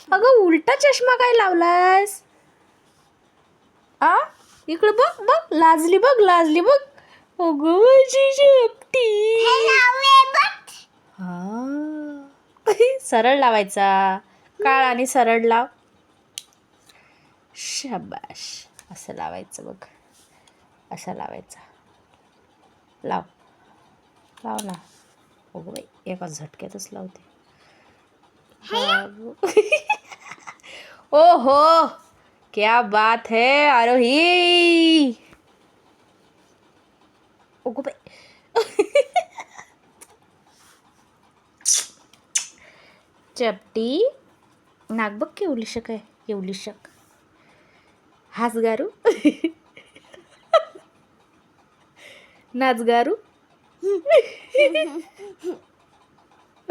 अगं उलटा चष्मा काय लावलास? आ इकडे बघ बघ, लाजली बघ, लाजली बघ. अगं माझी शेपटी. हा सरळ लावायचा, काळ आणि सरळ लाव. शाबाश, असं लावायचं बघ, असं लावायचं. लाव लाव ना. अगं बाई, एका झटक्यातच लावते. ओहो, क्या बात है आरोही. अगं बाई. चपटी नाक बघ केवलीशक आहे, केवलीशक. हास गारू. नाच गारू.